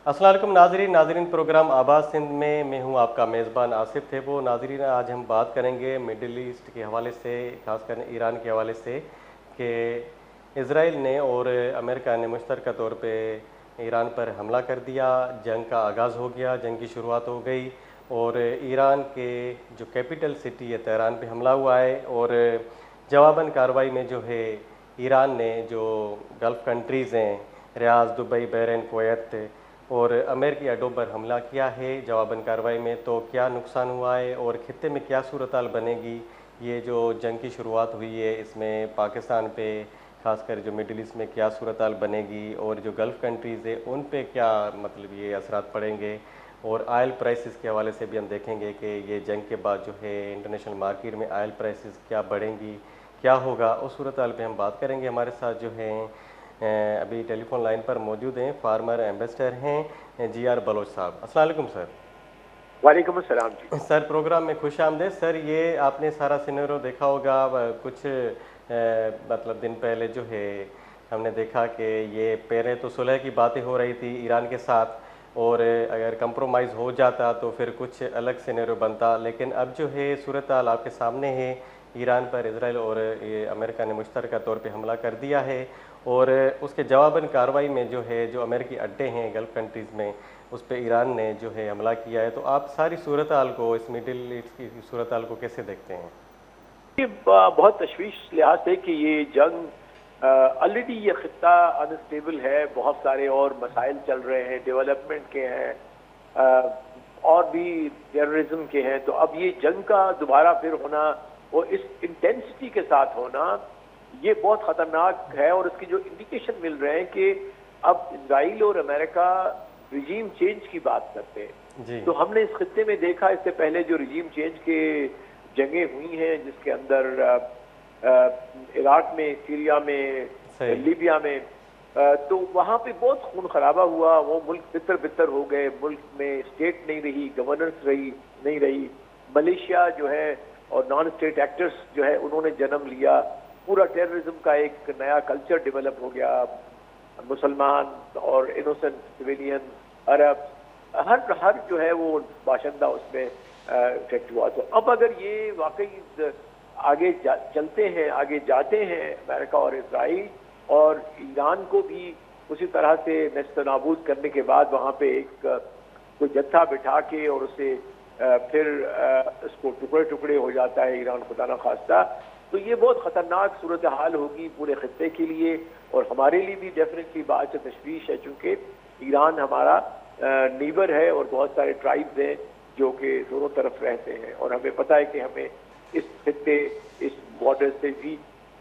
अस्सलाम वालेकुम नाजरीन नाजरीन प्रोग्राम आबाद सिंध में मैं हूं आपका मेज़बान आसिफ थे वो नाजरीन। आज हम बात करेंगे मिडिल ईस्ट के हवाले से, खासकर ईरान के हवाले से कि इसराइल ने और अमेरिका ने मुश्तरका तौर पे ईरान पर हमला कर दिया। जंग का आगाज़ हो गया, जंग की शुरुआत हो गई और ईरान के जो कैपिटल सिटी है तेहरान पे हमला हुआ है। और जवाबन कार्रवाई में जो है ईरान ने जो गल्फ़ कंट्रीज़ हैं, रियाद, दुबई, बहरीन, कुवैत और अमेरिकी अड्डों पर हमला किया है जवाबन कार्रवाई में। तो क्या नुकसान हुआ है और खित्ते में क्या सूरत हाल बनेगी, ये जो जंग की शुरुआत हुई है इसमें पाकिस्तान पे, खासकर जो मिडिल ईस्ट में क्या सूरत हाल बनेगी और जो गल्फ़ कंट्रीज़ है उन पे क्या मतलब ये असरात पड़ेंगे। और आयल प्राइसेस के हवाले से भी हम देखेंगे कि ये जंग के बाद जो है इंटरनेशनल मार्केट में आयल प्राइसेस क्या बढ़ेंगी, क्या होगा, उस सूरत हाल पे हम बात करेंगे। हमारे साथ जो हैं अभी टेलीफोन लाइन पर मौजूद हैं, फार्मर एम्बेसडर हैं जी आर बलोच साहब। अस्सलाम वालेकुम सर। वालेकुम अस्सलाम जी। सर प्रोग्राम में खुश आमदेद। सर ये आपने सारा सिनेरियो देखा होगा, कुछ मतलब दिन पहले जो है हमने देखा कि ये पहले तो सुलह की बातें हो रही थी ईरान के साथ और अगर कंप्रोमाइज़ हो जाता तो फिर कुछ अलग सिनेरियो बनता, लेकिन अब जो है सूरत हाल आपके सामने है। ईरान पर इसराइल और ये अमेरिका ने मुश्तरका तौर पे हमला कर दिया है और उसके जवाबन कार्रवाई में जो है जो अमेरिकी अड्डे हैं गल्फ़ कंट्रीज़ में उस पर ईरान ने जो है हमला किया है। तो आप सारी सूरत हाल को, इस मिडिल ईस्ट की सूरत हाल को कैसे देखते हैं? ये बहुत तशवीश लिहाज से कि ये जंग ऑलरेडी ये खित्ता अनस्टेबल है, बहुत सारे और मसाइल चल रहे हैं, डेवलपमेंट के हैं, और भी टेररिज्म के हैं। तो अब ये जंग का दोबारा फिर होना और इस इंटेंसिटी के साथ होना ये बहुत खतरनाक है। और इसकी जो इंडिकेशन मिल रहे हैं कि अब इसराइल और अमेरिका रिजीम चेंज की बात करते हैं। जी तो हमने इस खित्ते में देखा इससे पहले जो रिजीम चेंज के जंगें हुई हैं, जिसके अंदर इराक में, सीरिया में, सही। लीबिया में, तो वहां पे बहुत खून खराबा हुआ। वो मुल्क बितर बितर हो गए, मुल्क में स्टेट नहीं रही, गवर्नेंस नहीं रही। मलेशिया जो है और नॉन स्टेट एक्टर्स जो है उन्होंने जन्म लिया। पूरा टेररिज्म का एक नया कल्चर डेवलप हो गया। मुसलमान और इनोसेंट सिविलियन, अरब, हर जो है वो बाशिंदा उसमें इफेक्ट हुआ। तो अब अगर ये वाकई आगे चलते हैं, आगे जाते हैं अमेरिका और इसराइल, और ईरान को भी उसी तरह से नेस्तनाबूद करने के बाद वहाँ पे एक कोई जत्था बिठा के और उसे फिर इसको टुकड़े टुकड़े हो जाता है ईरान, खुदा ना खास्ता, तो ये बहुत खतरनाक सूरत हाल होगी पूरे खत्ते के लिए और हमारे लिए भी डेफिनेटली बात से तशवीश है, चूंकि ईरान हमारा नीबर है और बहुत सारे ट्राइब्स हैं जो कि दोनों तरफ रहते हैं। और हमें पता है कि हमें इस खत्ते, इस बॉर्डर से भी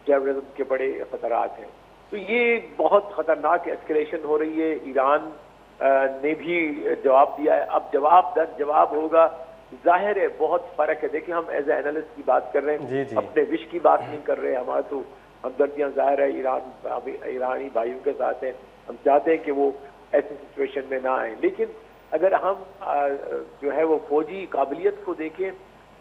टेररिज्म के बड़े खतरात हैं। तो ये बहुत खतरनाक एस्केलेशन हो रही है। ईरान ने भी जवाब दिया है। अब जवाब दर जवाब होगा, जाहिर है बहुत फर्क है। देखिए, हम एज ए एनालिस्ट की बात कर रहे हैं, जी जी अपने विश की बात नहीं कर रहे हैं। हमारा तो हमदर्दियां जाहिर है ईरानी भाइयों के साथ हैं। हम चाहते हैं कि वो ऐसी सिचुएशन में ना आए, लेकिन अगर हम जो है वो फौजी काबिलियत को देखें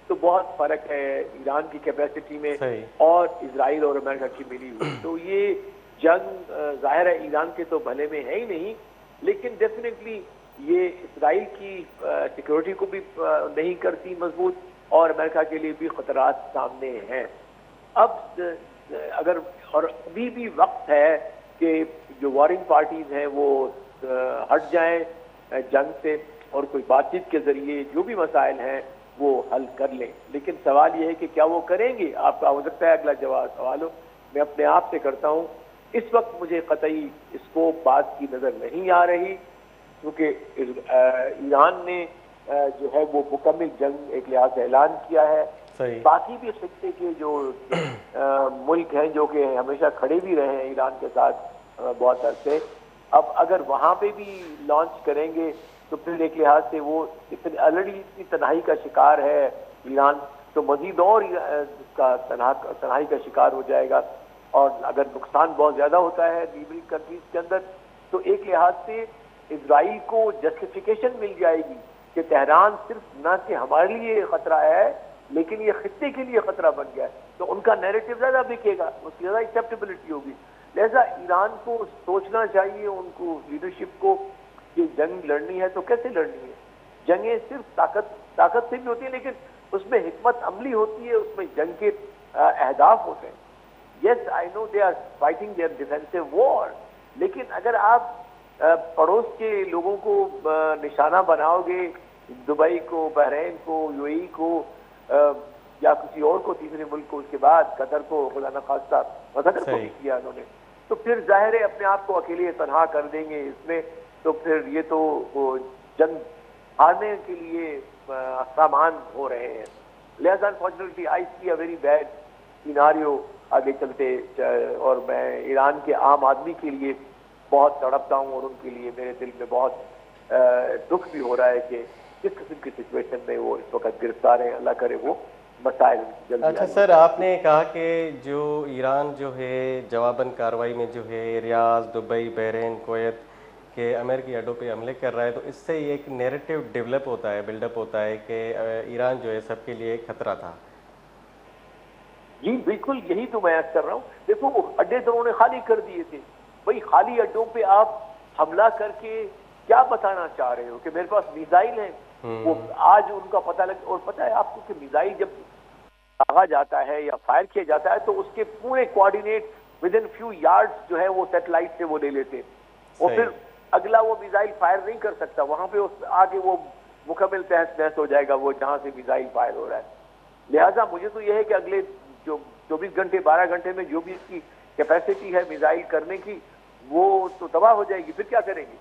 तो बहुत फर्क है ईरान की कैपेसिटी में सही। और इसराइल और अमेरिका की मिली हुई। तो ये जंग जाहिर है ईरान के तो भले में है ही नहीं, लेकिन डेफिनेटली ये इसराइल की सिक्योरिटी को भी नहीं करती मजबूत और अमेरिका के लिए भी खतरात सामने हैं। अब अगर और अभी भी वक्त है कि जो वॉरिंग पार्टीज हैं वो हट जाएं जंग से और कोई बातचीत के जरिए जो भी मसाइल हैं वो हल कर लें। लेकिन सवाल ये है कि क्या वो करेंगे? आपका हो सकता है अगला जवाब सवाल हो, मैं अपने आप से करता हूँ। इस वक्त मुझे कतई इसको बात की नजर नहीं आ रही, क्योंकि ईरान ने जो है वो मुकम्मल जंग एक लिहाज से ऐलान किया है। सही। बाकी भी खित्ते के जो मुल्क हैं जो कि हमेशा खड़े भी रहे हैं ईरान के साथ बहुत अरसे, अब अगर वहां पे भी लॉन्च करेंगे तो फिर एक लिहाज से वो ऑलरेडी इतनी तनाही का शिकार है ईरान, तो मजीद और इसका तनाही का शिकार हो जाएगा। और अगर नुकसान बहुत ज्यादा होता है नीबरिंग कंट्रीज के अंदर, तो एक लिहाज से इजराइल को जस्टिफिकेशन मिल जाएगी कि तेहरान सिर्फ न कि हमारे लिए खतरा है लेकिन ये खित्ते के लिए खतरा बन गया है। तो उनका नैरेटिव ज्यादा बिकेगा, उसकी ज्यादा एक्सेप्टेबिलिटी होगी। लिहाजा ईरान को सोचना चाहिए, उनको लीडरशिप को, कि जंग लड़नी है तो कैसे लड़नी है। जंगें सिर्फ ताकत से भी होती है, लेकिन उसमें हिकमत अमली होती है, उसमें जंग के अहदाफ होते हैं। Yes I know they are fighting their defensive war, लेकिन अगर आप पड़ोस के लोगों को निशाना बनाओगे, दुबई को, बहरीन को, यूएई को, या किसी और को, तीसरे मुल्क को, उसके बाद कतर को, खुदा न खास्ता कतर को भी किया उन्होंने, तो फिर जाहिर है अपने आप को अकेले तनहा कर देंगे इसमें। तो फिर ये तो जंग हारने के लिए सामान हो रहे हैं। लिहाजा unfortunately I see a very bad scenario आगे चलते, और मैं ईरान के आम आदमी के लिए बहुत तड़पता हूँ, और उनके लिए मेरे दिल में बहुत दुख भी हो रहा है कि किस किस्म की सिचुएशन में वो इस वक्त गिरफ्तार हैं। अल्लाह करे वो मसाइल जल्दी। अच्छा सर, आपने कहा कि जो ईरान जो है जवाबन कार्रवाई में जो है रियाद, दुबई, बहरीन, कुवैत के अमेरिकी अड्डों पे हमले कर रहा है, तो इससे एक नैरेटिव डेवलप होता है, बिल्डअप होता है कि ईरान जो है सबके लिए एक खतरा था। जी बिल्कुल, यही तो मैं कर रहा हूँ। देखो वो अड्डे तो उन्होंने खाली कर दिए थे, भाई खाली अड्डों पे आप हमला करके क्या बताना चाह रहे हो कि मेरे पास मिसाइल है। वो आज उनका पता लग, और पता है आपको कि मिसाइल जब दागा जाता है या फायर किया जाता है तो उसके पूरे coordinate with in few yards जो है वो सैटेलाइट से वो ले लेते हैं, और फिर अगला वो मिसाइल फायर नहीं कर सकता, वहां पे उस आगे वो मुकम्मल तहस नहस हो जाएगा वो जहां से मिसाइल फायर हो रहा है। लिहाजा मुझे तो यह है कि अगले जो 24 घंटे 12 घंटे में जो भी इसकी कैपेसिटी है मिसाइल करने की, वो तो तबाह हो जाएगी, फिर क्या करेंगे।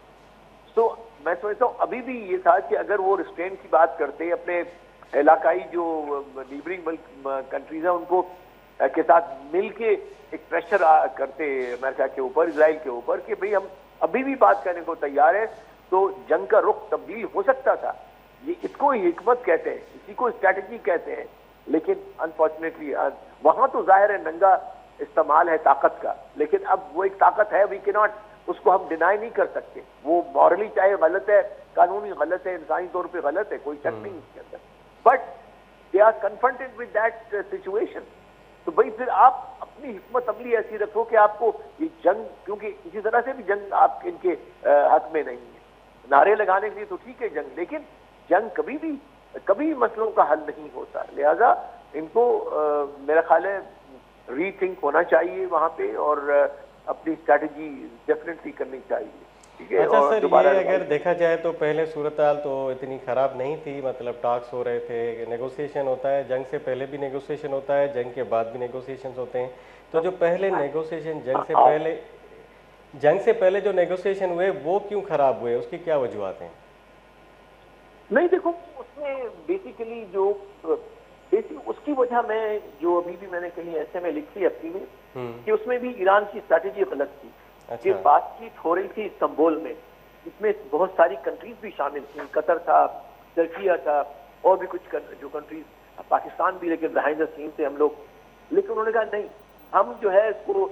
तो मैं समझता हूँ अभी भी ये था कि अगर वो रिस्ट्रेन की बात करते, अपने इलाकाई जो नीबरिंग कंट्रीज हैं उनको के साथ मिल के एक प्रेशर करते अमेरिका के ऊपर, इजराइल के ऊपर, कि भाई हम अभी भी बात करने को तैयार है, तो जंग का रुख तब्दील हो सकता था। ये इसको हिकमत कहते हैं, इसी को स्ट्रैटेजी कहते हैं। लेकिन अनफॉर्चुनेटली वहां तो जाहिर है नंगा इस्तेमाल है ताकत का, लेकिन अब वो एक ताकत है, वी कैन नॉट, उसको हम डिनाई नहीं कर सकते। वो मॉरली चाहे गलत है, कानूनी गलत है, इंसानी तौर पे गलत है, कोई शक नहीं इसके अंदर, but they are confronted with that situation. तो भाई फिर आप अपनी हिकमत अमली ऐसी रखो कि आपको ये जंग, क्योंकि किसी तरह से भी जंग आप इनके हक में नहीं है। नारे लगाने के लिए तो ठीक है जंग, लेकिन जंग कभी मसलों का हल नहीं होता। लिहाजा इनको मेरा ख्याल है रीथिंक होना चाहिए वहां पे, और अपनी स्ट्रैटेजी डेफिनेटली करनी चाहिए। ठीक है। अच्छा और सर, ये अगर देखा जाए तो पहले सूरत हाल तो इतनी ख़राब नहीं थी, मतलब टॉक्स हो रहे थे, नेगोशिएशन होता है, जंग से पहले भी नेगोशिएशन होता है, जंग के बाद भी नेगोशिएशन होते हैं। तो जो पहले नेगोशिएशन जंग से पहले जो नेगोशिएशन हुए वो क्यों ख़राब हुए, उसकी क्या वजूहत हैं? नहीं देखो, उसमें बेसिकली जो उसकी वजह मैं जो अभी भी मैंने कहीं ऐसे में लिखी अपनी में कि उसमें भी ईरान की स्ट्रैटेजी गलत थी। अच्छा। ये बातचीत हो रही थी इस्तांबुल में, इसमें बहुत सारी कंट्रीज भी शामिल थी, कतर था, तुर्किया था, और भी कुछ जो कंट्रीज, पाकिस्तान भी, लेकिन बिहाइंड द सीन से हम लोग, लेकिन उन्होंने कहा नहीं, हम जो है इसको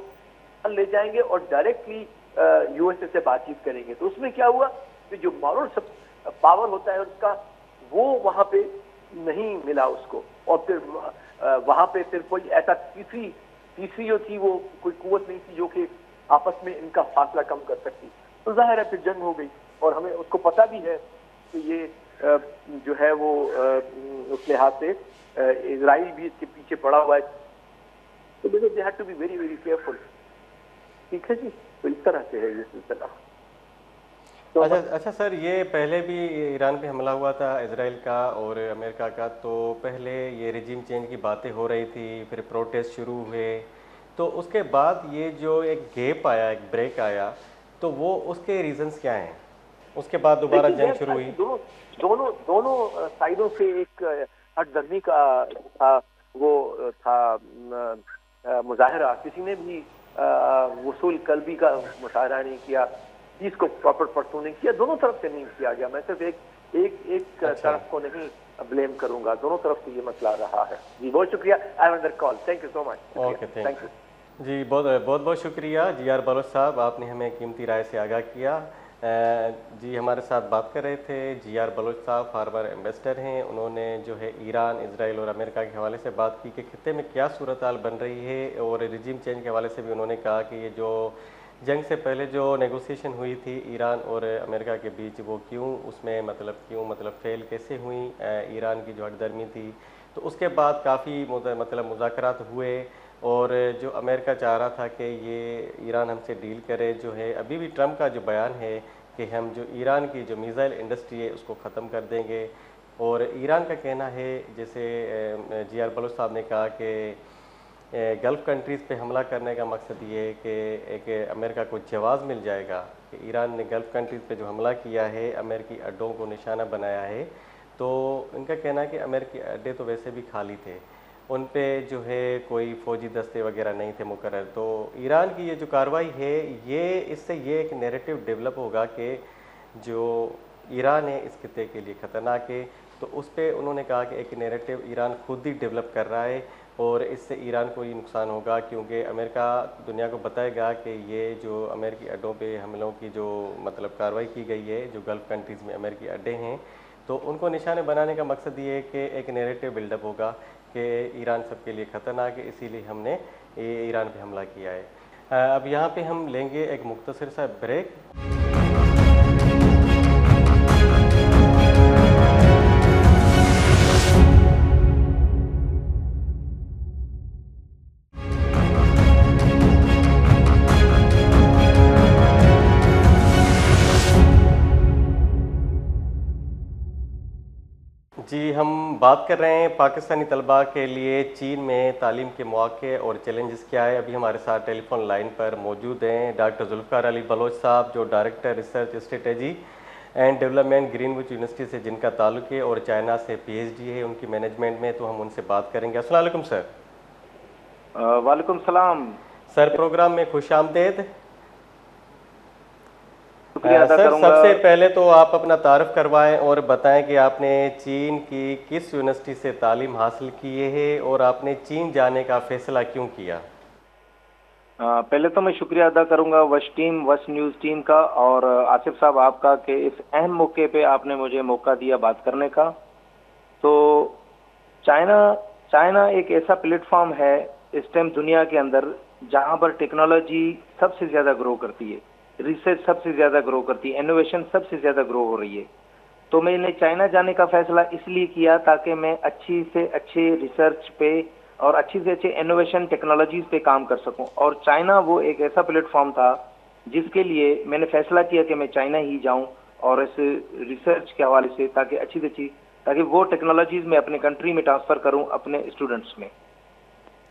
ले जाएंगे और डायरेक्टली यूएसए से बातचीत करेंगे। तो उसमें क्या हुआ कि जो मॉरल पावर होता है उसका, वो वहां पे नहीं मिला उसको, और फिर वहां पे फिर कोई ऐसा तीसरी जो थी वो कोई कुव्वत नहीं थी जो कि आपस में इनका फासला कम कर सकती। तो जाहिर है फिर जंग हो गई, और हमें उसको पता भी है कि ये जो है वो उस लिहाज से इजराइल भी इसके पीछे पड़ा हुआ है। तो because they had to be very very careful. ठीक है जी, तो इस तरह से है ये सिलसिला। तो अच्छा सर, ये पहले भी ईरान पे हमला हुआ था इजराइल का और अमेरिका का, तो पहले ये रिजीम चेंज की बातें हो रही थी, फिर प्रोटेस्ट शुरू हुए, तो उसके बाद ये जो एक गैप आया, एक ब्रेक आया, तो वो उसके रीजंस क्या हैं? उसके बाद दोबारा जंग शुरू हुई। दोनों साइडों से एक हटदर्मी का था, वो था मुजाहरा। किसी ने भी वसूल कल्बी का मुशाहरा नहीं किया, चीज को प्रॉपर परसू नहीं किया, दोनों तरफ से नहीं किया गया। मैं सिर्फ एक तरफ को नहीं ब्लेम करूंगा, दोनों तरफ से ये मसला रहा है। जी बहुत शुक्रिया। I am under call, thank you so much. Okay, thank you जी, बहुत शुक्रिया जी.आर. बलोच साहब, आपने हमें कीमती राय से आगाह किया। जी हमारे साथ बात कर रहे थे जी.आर. बलोच साहब, फार्मर एम्बेसडर हैं। उन्होंने जो है ईरान, इजराइल और अमेरिका के हवाले से बात की कि खित्ते में क्या सूरत हाल बन रही है, और रिजीम चेंज के हवाले से भी उन्होंने कहा कि ये जो जंग से पहले जो नेगोशिएशन हुई थी ईरान और अमेरिका के बीच, वो क्यों फेल कैसे हुई, ईरान की जो हठधर्मी थी। तो उसके बाद काफ़ी मुज़ाकरात हुए, और जो अमेरिका चाह रहा था कि ये ईरान हमसे डील करे, जो है अभी भी ट्रम्प का जो बयान है कि हम जो ईरान की जो मिसाइल इंडस्ट्री है उसको ख़त्म कर देंगे। और ईरान का कहना है, जैसे जी आर बलोच साहब ने कहा कि गल्फ़ कंट्रीज़ पे हमला करने का मकसद ये है कि एक अमेरिका को जवाब मिल जाएगा कि ईरान ने गल्फ़ कंट्रीज़ पे जो हमला किया है, अमेरिकी अड्डों को निशाना बनाया है। तो इनका कहना है कि अमेरिकी अड्डे तो वैसे भी खाली थे, उन पे जो है कोई फ़ौजी दस्ते वगैरह नहीं थे मुकर्रर। तो ईरान की ये जो कार्रवाई है, इससे ये एक नैरेटिव डेवलप होगा कि जो ईरान है इस खित्ते के लिए ख़तरनाक है। तो उस पर उन्होंने कहा कि एक नैरेटिव ईरान खुद ही डेवलप कर रहा है, और इससे ईरान को ही नुकसान होगा, क्योंकि अमेरिका दुनिया को बताएगा कि ये जो अमेरिकी अड्डों पे हमलों की जो कार्रवाई की गई है, जो गल्फ़ कंट्रीज़ में अमेरिकी अड्डे हैं, तो उनको निशाने बनाने का मकसद ये है कि एक नैरेटिव बिल्डअप होगा कि ईरान सबके लिए ख़तरनाक है, इसीलिए हमने ईरान पे हमला किया है। अब यहाँ पे हम लेंगे एक मुख्तसर सा ब्रेक। जी, हम बात कर रहे हैं पाकिस्तानी तलबा के लिए चीन में तालीम के मौक़े और चैलेंजेस क्या है। अभी हमारे साथ टेलीफोन लाइन पर मौजूद हैं डॉक्टर जुल्फ़िकार अली बलोच साहब, जो director research strategy and development Greenwich university से जिनका ताल्लुक़ है, और चाइना से PhD है उनकी मैनेजमेंट में। तो हम उनसे बात करेंगे। अस्सलाम वालेकुम सर। वालेकुम सलाम सर, प्रोग्राम में खुश आमदेद। शुक्रिया अदा सर, करूंगा। सबसे पहले तो आप अपना तारफ़ करवाएं और बताएं कि आपने चीन की किस यूनिवर्सिटी से तालीम हासिल की है, और आपने चीन जाने का फ़ैसला क्यों किया। पहले तो मैं शुक्रिया अदा करूंगा वश न्यूज़ टीम का और आसिफ साहब आपका कि इस अहम मौके पे आपने मुझे मौका दिया बात करने का। तो चाइना एक ऐसा प्लेटफॉर्म है इस टाइम दुनिया के अंदर जहां पर टेक्नोलॉजी सबसे ज्यादा ग्रो करती है, रिसर्च सबसे ज्यादा ग्रो करती है, इनोवेशन सबसे ज्यादा ग्रो हो रही है। तो मैंने चाइना जाने का फैसला इसलिए किया ताकि मैं अच्छी से अच्छे रिसर्च पे और अच्छी से अच्छे इनोवेशन टेक्नोलॉजीज पे काम कर सकूं। और चाइना वो एक ऐसा प्लेटफॉर्म था जिसके लिए मैंने फैसला किया कि मैं चाइना ही जाऊं, और इस रिसर्च के हवाले से ताकि अच्छी से अच्छी ताकि वो टेक्नोलॉजीज में अपने कंट्री में ट्रांसफर करूं अपने स्टूडेंट्स में।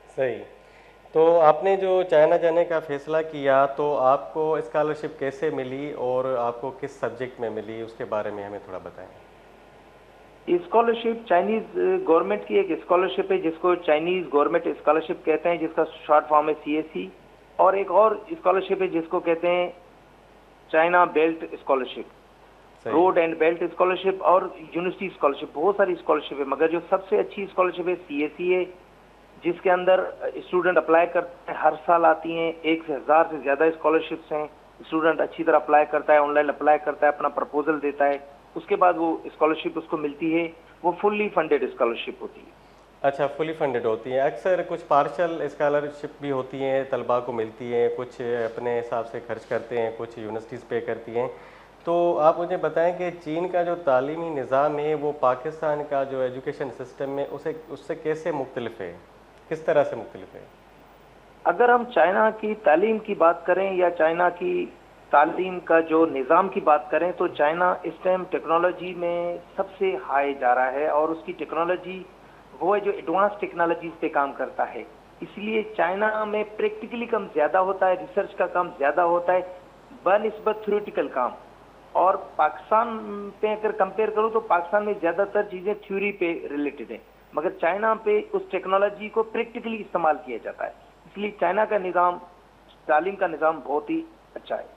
सही। तो आपने जो चाइना जाने का फ़ैसला किया, तो आपको स्कॉलरशिप कैसे मिली और आपको किस सब्जेक्ट में मिली, उसके बारे में हमें थोड़ा बताएं। स्कॉलरशिप चाइनीज गवर्नमेंट की एक स्कॉलरशिप है जिसको चाइनीज गवर्नमेंट स्कॉलरशिप कहते हैं, जिसका शॉर्ट फॉर्म है CSE। और एक और स्कॉलरशिप है जिसको कहते हैं China belt scholarship, road and belt scholarship और यूनिवर्सिटी स्कॉलरशिप। बहुत सारी स्कॉलरशिप है, मगर जो सबसे अच्छी स्कॉलरशिप है CSE है, जिसके अंदर स्टूडेंट अप्लाई करते हैं, हर साल आती हैं 1,000 से ज्यादा स्कॉलरशिप्स हैं। स्टूडेंट अच्छी तरह अप्लाई करता है, ऑनलाइन अप्लाई करता है, अपना प्रपोजल देता है, उसके बाद वो स्कॉलरशिप उसको मिलती है। वो फुल्ली फंडेड स्कॉलरशिप होती है। अच्छा, फुली फंडेड होती है। अक्सर कुछ पार्शल स्कॉलरशिप भी होती हैं, तलबा को मिलती हैं, कुछ अपने हिसाब से खर्च करते हैं, कुछ यूनिवर्सिटीज़ पे करती हैं। तो आप मुझे बताएं कि चीन का जो तालीमी निज़ाम है वो पाकिस्तान का जो एजुकेशन सिस्टम है उससे कैसे मुख्तलिफ है, किस तरह से मुख्तलिफ है। अगर हम चाइना की तालीम की बात करें या चाइना की तालीम का जो निज़ाम की बात करें, तो चाइना इस टाइम टेक्नोलॉजी में सबसे हाई जा रहा है, और उसकी टेक्नोलॉजी वो है जो एडवांस टेक्नोलॉजीज पे काम करता है। इसलिए चाइना में प्रैक्टिकली काम ज्यादा होता है, रिसर्च का काम ज्यादा होता है बनिस्बत थ्योरेटिकल काम। और पाकिस्तान पे अगर कंपेयर करूं तो पाकिस्तान में ज्यादातर चीजें थ्योरी पे रिलेटेड है, मगर चाइना पे उस टेक्नोलॉजी को प्रैक्टिकली इस्तेमाल किया जाता है। इसलिए चाइना का निज़ाम, तालीम का निज़ाम बहुत ही अच्छा है।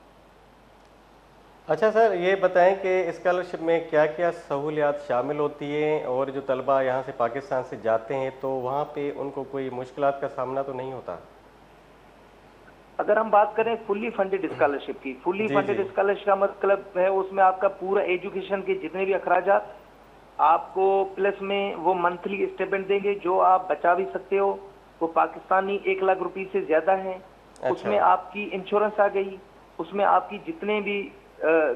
अच्छा सर, ये बताएं कि स्कॉलरशिप में क्या क्या सहूलियात शामिल होती हैं, और जो तलबा यहाँ से पाकिस्तान से जाते हैं तो वहाँ पे उनको कोई मुश्किलात का सामना तो नहीं होता। अगर हम बात करें फुल्ली फंडेड स्कॉलरशिप की, फुल्ली फंडेड स्कॉलरशिप का मतलब है उसमें आपका पूरा एजुकेशन के जितने भी अखराजात आपको प्लस में वो मंथली स्टेटमेंट देंगे, जो आप बचा भी सकते हो। वो पाकिस्तानी 1 लाख रुपए से ज्यादा है। अच्छा। उसमें आपकी इंश्योरेंस आ गई, उसमें आपकी जितने भी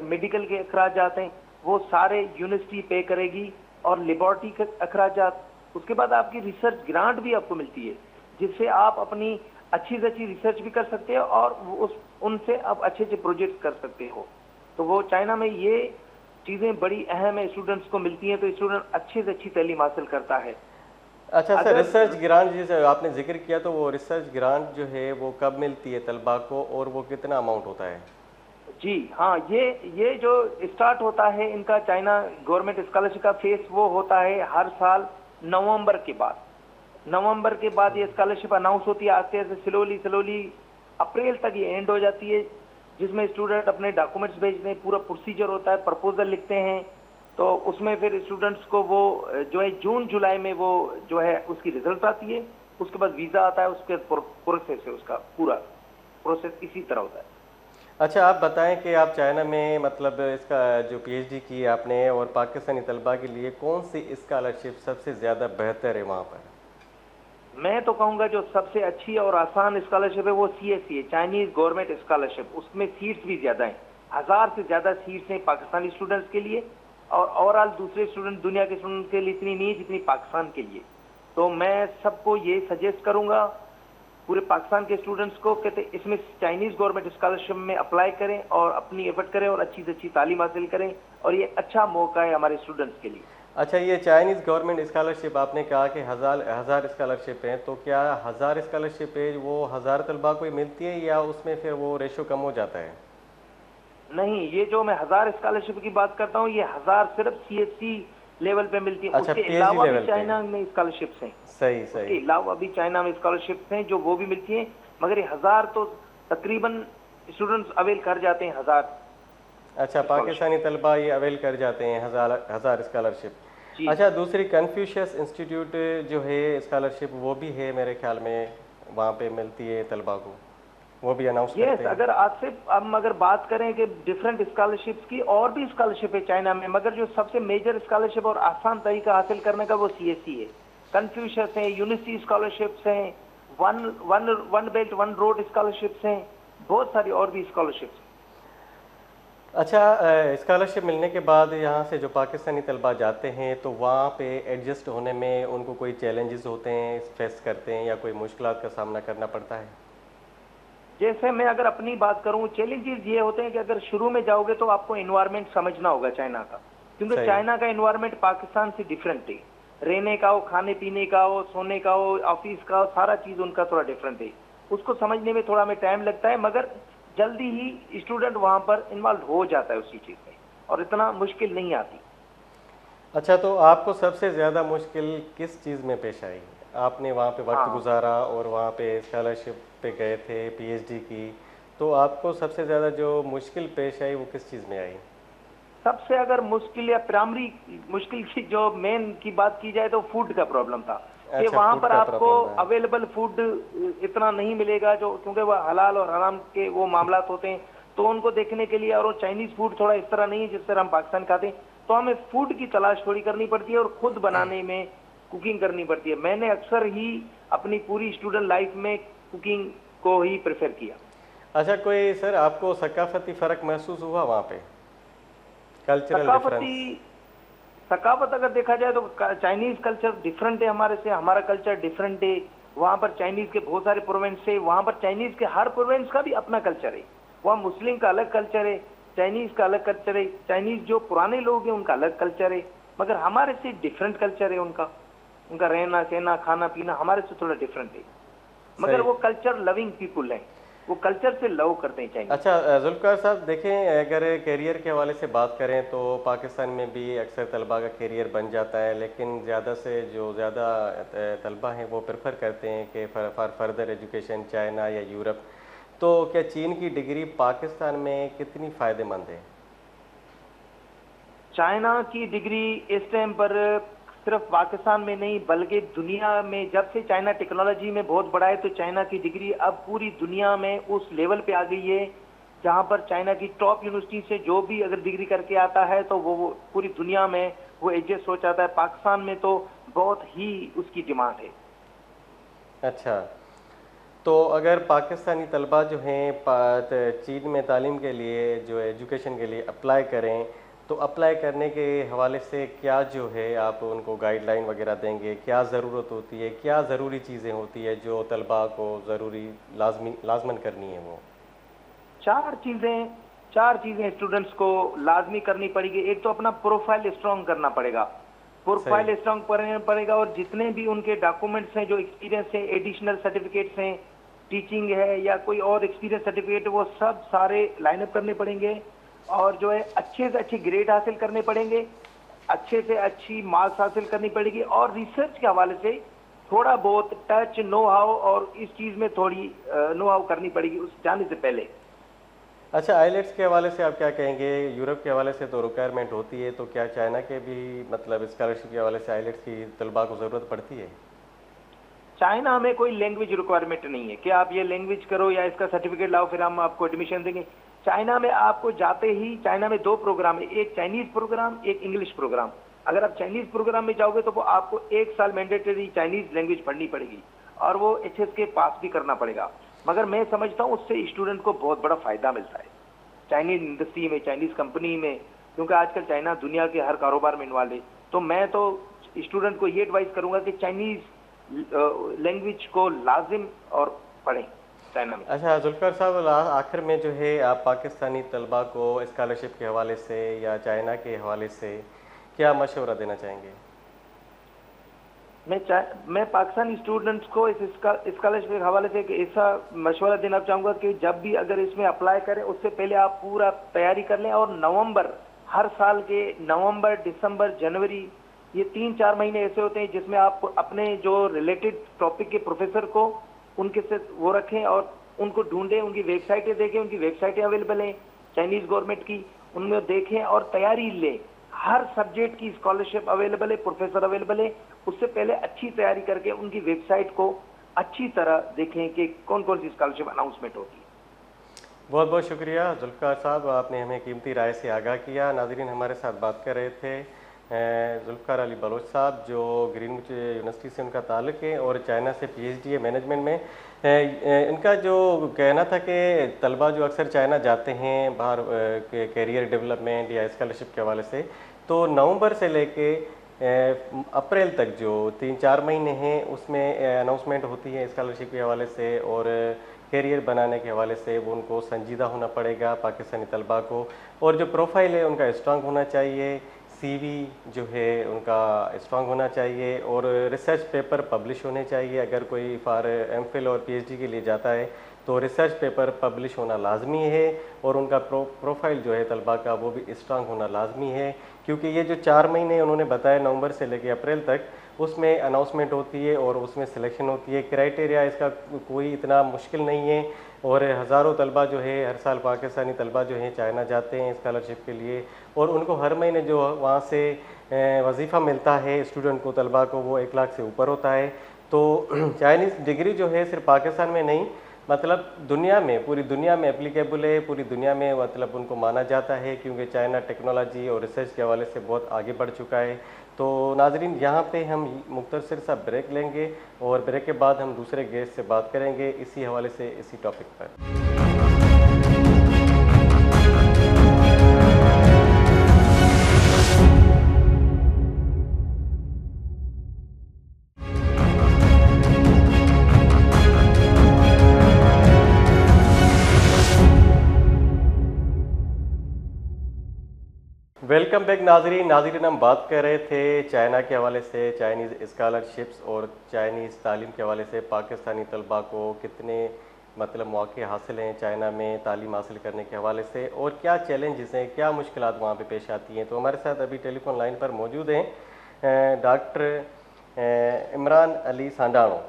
मेडिकल के अखराजात हैं वो सारे यूनिवर्सिटी पे करेगी, और लेबोरेटरी के अखराजात। उसके बाद आपकी रिसर्च ग्रांट भी आपको मिलती है, जिससे आप अपनी अच्छी से अच्छी रिसर्च भी कर सकते हो और उस उनसे आप अच्छे अच्छे प्रोजेक्ट कर सकते हो। तो वो चाइना में ये चीजें बड़ी अहम है, स्टूडेंट्स को मिलती हैं, तो स्टूडेंट अच्छे से अच्छी तालीम हासिल करता है। अच्छा सर, अगर रिसर्च ग्रांट जैसे आपने जिक्र किया, तो वो रिसर्च ग्रांट जो है वो कब मिलती है तलबा को, और वो कितना अमाउंट होता है? जी हाँ, ये जो स्टार्ट होता है इनका चाइना गवर्नमेंट स्कॉलरशिप का फेस, वो होता है हर साल नवंबर के बाद। नवंबर के बाद ये स्कॉलरशिप अनाउंस होती है, आस्ते आस्ते स्लोली स्लोली अप्रैल तक ये एंड हो जाती है, जिसमें स्टूडेंट अपने डॉक्यूमेंट्स भेजते हैं, पूरा प्रोसीजर होता है, प्रपोजल लिखते हैं। तो उसमें फिर स्टूडेंट्स को वो जो है जून जुलाई में वो जो है उसकी रिजल्ट आती है, उसके बाद वीजा आता है, उसके प्रोसेस है, उसका पूरा प्रोसेस इसी तरह होता है। अच्छा, आप बताएं कि आप चाइना में मतलब इसका जो पीएचडी की है आपने, और पाकिस्तानी तलबा के लिए कौन सी स्कॉलरशिप सबसे ज़्यादा बेहतर है वहाँ पर? मैं तो कहूंगा जो सबसे अच्छी और आसान स्कॉलरशिप है वो सीएससी है, चाइनीज गवर्नमेंट स्कॉलरशिप। उसमें सीट्स भी ज्यादा हैं, 1000 से ज्यादा सीट्स हैं पाकिस्तानी स्टूडेंट्स के लिए, और ओवरऑल दूसरे स्टूडेंट दुनिया के स्टूडेंट के लिए इतनी नहीं जितनी पाकिस्तान के लिए। तो मैं सबको ये सजेस्ट करूंगा, पूरे पाकिस्तान के स्टूडेंट्स को, कहते इसमें चाइनीज गवर्नमेंट स्कॉलरशिप में अप्लाई करें और अपनी एफर्ट करें और अच्छी से अच्छी तालीम हासिल करें, और ये अच्छा मौका है हमारे स्टूडेंट्स के लिए। अच्छा, ये चाइनीज़ गवर्नमेंट स्कॉलरशिप आपने कहा कि हज़ार हज़ार स्कॉलरशिप हैं, तो क्या हज़ार स्कॉलरशिप है वो हज़ार तलबा को ही मिलती है, या उसमें फिर वो रेशो कम हो जाता है? नहीं, ये जो मैं 1000 स्कॉलरशिप की बात करता हूँ, ये 1000 सिर्फ सीएससी लेवल पे मिलती है। अच्छा, उसके पीएचडी अलावा भी लेवल पे। चाइना में स्कॉलरशिप्स हैं, सही उसके सही। अलावा भी चाइना में स्कॉलरशिप्स हैं जो वो भी मिलती हैं, मगर ये 1000 तो तकरीबन स्टूडेंट्स अवेल कर जाते हैं, 1000 अच्छा, स्कॉलरशिप। पाकिस्तानी तलबा ये अवेल कर जाते हैं हज़ार हज़ार स्कॉलरशिप। जी अच्छा, दूसरी कन्फ्यूशियस इंस्टीट्यूट जो है स्कॉलरशिप, वो भी है मेरे ख्याल में, वहाँ पे मिलती है तलबा को, वो भी अनाउंस यस, करते हैं। अगर आज से हम अगर बात करें कि डिफरेंट स्कॉलरशिप्स की, और भी स्कॉलरशिप है चाइना में, मगर जो सबसे मेजर स्कॉलरशिप और आसान तरीका हासिल करने का वो सीएससी है। कन्फ्यूशस है, यूनिवर्सिटी स्कॉलरशिप्स हैं, one one one belt one road scholarships हैं, बहुत सारी और भी स्कॉलरशिप्स। अच्छा, स्कॉलरशिप मिलने के बाद यहाँ से जो पाकिस्तानी तलबा जाते हैं, तो वहाँ पे एडजस्ट होने में उनको कोई चैलेंजेस होते हैं, फेस करते हैं, या कोई मुश्किलात का सामना करना पड़ता है? जैसे मैं अगर अपनी बात करूं, चैलेंजेस ये होते हैं कि अगर शुरू में जाओगे तो आपको एनवायरनमेंट समझना होगा चाइना का, क्योंकि सही। चाइना का एनवायरनमेंट पाकिस्तान से डिफरेंट है। रहने का हो, खाने पीने का हो, सोने का हो, ऑफिस का हो, सारा चीज उनका थोड़ा डिफरेंट है। उसको समझने में थोड़ा हमें टाइम लगता है, मगर जल्दी ही स्टूडेंट वहां पर इन्वॉल्व हो जाता है उसी चीज में, और इतना मुश्किल नहीं आती। अच्छा, तो आपको सबसे ज़्यादा मुश्किल किस चीज़ में पेश आई? आपने वहाँ पे वक्त हाँ, गुजारा और वहाँ पे स्कॉलरशिप पे गए थे, पीएचडी की, तो आपको सबसे ज़्यादा जो मुश्किल पेश आई वो किस चीज़ में आई? सबसे अगर मुश्किल या प्राइमरी मुश्किल की जो मेन की बात की जाए तो फूड का प्रॉब्लम था, कि अच्छा, वहां फूड पर का आपको प्रॉब्लम है। अवेलेबल फूड इतना नहीं मिलेगा, जो क्योंकि वह हलाल और हराम के वो मामलात होते हैं, तो उनको देखने के लिए, और वो चाइनीज फूड थोड़ा इस तरह नहीं है जिस तरह हम पाकिस्तान खाते हैं, तो हमें फूड की तलाश थोड़ी करनी पड़ती है और खुद बनाने में कुकिंग करनी पड़ती है। मैंने अक्सर ही अपनी पूरी स्टूडेंट लाइफ में कुकिंग को ही प्रेफर किया। अच्छा, कोई सर आपको सकाफती फ़र्क महसूस हुआ वहाँ पे, कल्चरल सकाफती डिफरेंस? सकाफत अगर देखा जाए तो चाइनीज कल्चर डिफरेंट है हमारे से, हमारा कल्चर डिफरेंट है। वहाँ पर चाइनीज के बहुत सारे प्रोविंस है, वहाँ पर चाइनीज के हर प्रोविंस का भी अपना कल्चर है। वहाँ मुस्लिम का अलग कल्चर है, चाइनीज का अलग कल्चर है, चाइनीज जो पुराने लोग हैं उनका अलग कल्चर है, मगर हमारे से डिफरेंट कल्चर है उनका। उनका रहना सहना खाना पीना हमारे से थोड़ा डिफरेंट है, मगर सही। वो कल्चर लविंग पीपुल हैं, वो कल्चर से लव करते हैं चाइनीज। अच्छा, जुल्फ़िकार साहब देखें, अगर कैरियर के हवाले से बात करें तो पाकिस्तान में भी अक्सर तलबा का कैरियर बन जाता है, लेकिन ज़्यादा से जो ज़्यादा तलबा हैं वो प्रेफर करते हैं कि फॉर फर्दर एजुकेशन चाइना या यूरोप। तो क्या चीन की डिग्री पाकिस्तान में कितनी फ़ायदेमंद है? चाइना की डिग्री इस टाइम पर सिर्फ पाकिस्तान में नहीं बल्कि दुनिया में, जब से चाइना टेक्नोलॉजी में बहुत बड़ा है, तो चाइना की डिग्री अब पूरी दुनिया में उस लेवल पे आ गई है जहां पर चाइना की टॉप यूनिवर्सिटी से जो भी अगर डिग्री करके आता है तो वो पूरी दुनिया में वो एडजस्ट हो जाता है। पाकिस्तान में तो बहुत ही उसकी डिमांड है। अच्छा, तो अगर पाकिस्तानी तलबा जो हैं चीन में तालीम के लिए जो एजुकेशन के लिए अप्लाई करें, तो अप्लाई करने के हवाले से क्या जो है आप उनको गाइडलाइन वगैरह देंगे, क्या ज़रूरत होती है, क्या ज़रूरी चीज़ें होती है जो तलबा को ज़रूरी लाजमन करनी है वो? चार चीजें स्टूडेंट्स को लाजमी करनी पड़ेगी। एक तो अपना प्रोफाइल स्ट्रांग करना पड़ेगा, प्रोफाइल स्ट्रांग करना पड़ेगा, और जितने भी उनके डॉक्यूमेंट्स हैं, जो एक्सपीरियंस है, एडिशनल सर्टिफिकेट्स हैं, टीचिंग है या कोई और एक्सपीरियंस सर्टिफिकेट, वो सब सारे लाइनअप करने पड़ेंगे। और जो है अच्छे से अच्छे ग्रेड हासिल करने पड़ेंगे, अच्छे से अच्छी मार्क्स हासिल करनी पड़ेगी, और रिसर्च के हवाले से थोड़ा बहुत टच, नो हाउ, और इस चीज में थोड़ी नो हाउ करनी पड़ेगी उस जाने से पहले। अच्छा, आइलेट्स के हवाले से आप क्या कहेंगे? यूरोप के हवाले से तो रिक्वायरमेंट होती है, तो क्या चाइना के भी मतलब स्कॉलरशिप के हवाले से आइलेट्स की तलबा को ज़रूरत पड़ती है? चाइना में कोई लैंग्वेज रिक्वायरमेंट नहीं है कि आप ये लैंग्वेज करो या इसका सर्टिफिकेट लाओ फिर हम आपको एडमिशन देंगे। चाइना में आपको जाते ही, चाइना में 2 प्रोग्राम है, एक चाइनीज प्रोग्राम, एक इंग्लिश प्रोग्राम। अगर आप चाइनीज प्रोग्राम में जाओगे तो वो आपको 1 साल मैंडेटरी चाइनीज लैंग्वेज पढ़नी पड़ेगी और वो HSK पास भी करना पड़ेगा। मगर मैं समझता हूँ उससे स्टूडेंट को बहुत बड़ा फायदा मिलता है चाइनीज इंडस्ट्री में, चाइनीज कंपनी में, क्योंकि आजकल चाइना दुनिया के हर कारोबार में इन्वॉल्व है। तो मैं तो स्टूडेंट को ये एडवाइस करूंगा कि चाइनीज लैंग्वेज को लाजिम और पढ़ें चाइना में। अच्छा जुल्फिकार साहब, आखिर में जो है आप पाकिस्तानी तलबा को स्कॉलरशिप के हवाले से या चाइना के हवाले से क्या मशवरा देना चाहेंगे? मैं पाकिस्तानी स्टूडेंट्स को इस स्कॉलरशिप के हवाले से ऐसा मशवरा देना चाहूँगा कि जब भी अगर इसमें अप्लाई करें उससे पहले आप पूरा तैयारी कर लें, और नवंबर, हर साल के नवंबर, दिसंबर, जनवरी, ये 3-4 महीने ऐसे होते हैं जिसमें आप अपने जो रिलेटेड टॉपिक के प्रोफेसर को उनके से वो रखें और उनको ढूंढें, उनकी वेबसाइटें देखें, उनकी वेबसाइटें अवेलेबल हैं चाइनीज गवर्नमेंट की, उनमें देखें और तैयारी लें। हर सब्जेक्ट की स्कॉलरशिप अवेलेबल है, प्रोफेसर अवेलेबल है। उससे पहले अच्छी तैयारी करके उनकी वेबसाइट को अच्छी तरह देखें कि कौन कौन सी स्कॉलरशिप अनाउंसमेंट होगी। बहुत बहुत शुक्रिया जुल्फिकार साहब, आपने हमें कीमती राय से आगाह किया। नाज़रीन, हमारे साथ बात कर रहे थे जुल्फिकार अली बलोच साहब, जो ग्रीनविच यूनिवर्सिटी से उनका ताल्लुक़ है और चाइना से PhD है मैनेजमेंट में। इनका जो कहना था कि तलबा जो अक्सर चाइना जाते हैं बाहर के कैरियर डेवलपमेंट या स्कॉलरशिप के हवाले से, तो नवंबर से लेके अप्रैल तक जो 3-4 महीने हैं उसमें अनाउंसमेंट होती है स्कॉलरशिप के हवाले से, और कैरियर बनाने के हवाले से वो उनको संजीदा होना पड़ेगा पाकिस्तानी तलबा को, और जो प्रोफाइल है उनका स्ट्रांग होना चाहिए, CV जो है उनका स्ट्रांग होना चाहिए, और रिसर्च पेपर पब्लिश होने चाहिए। अगर कोई फॉर MPhil और PhD के लिए जाता है तो रिसर्च पेपर पब्लिश होना लाजमी है, और उनका प्रोफाइल जो है तलबा का वो भी स्ट्रांग होना लाजमी है, क्योंकि ये जो 4 महीने उन्होंने बताया नवंबर से लेकर अप्रैल तक, उसमें अनाउंसमेंट होती है और उसमें सिलेक्शन होती है। क्राइटेरिया इसका कोई इतना मुश्किल नहीं है, और हज़ारों तलबा जो है हर साल पाकिस्तानी तलबा जो हैं चाइना जाते हैं स्कॉलरशिप के लिए, और उनको हर महीने जो वहाँ से वजीफ़ा मिलता है स्टूडेंट को, तलबा को, वो 1 लाख से ऊपर होता है। तो चाइनीज़ डिग्री जो है सिर्फ पाकिस्तान में नहीं, मतलब दुनिया में, पूरी दुनिया में एप्लीकेबल है, पूरी दुनिया में मतलब उनको माना जाता है, क्योंकि चाइना टेक्नोलॉजी और रिसर्च के हवाले से बहुत आगे बढ़ चुका है। तो नाजरीन, यहाँ पे हम मुख्तसर सा ब्रेक लेंगे और ब्रेक के बाद हम दूसरे गेस्ट से बात करेंगे इसी हवाले से, इसी टॉपिक पर। वेलकम बैक नाजरीन, हम बात कर रहे थे चाइना के हवाले से, चाइनीज़ स्कॉलरशिप्स और चाइनीज़ तालीम के हवाले से पाकिस्तानी तलबा को कितने मतलब मौके हासिल हैं चाइना में तालीम हासिल करने के हवाले से, और क्या चैलेंजेस हैं, क्या मुश्किलात वहाँ पे पेश आती हैं। तो हमारे साथ अभी टेलीफोन लाइन पर मौजूद हैं डॉक्टर इमरान अली सांडाणो,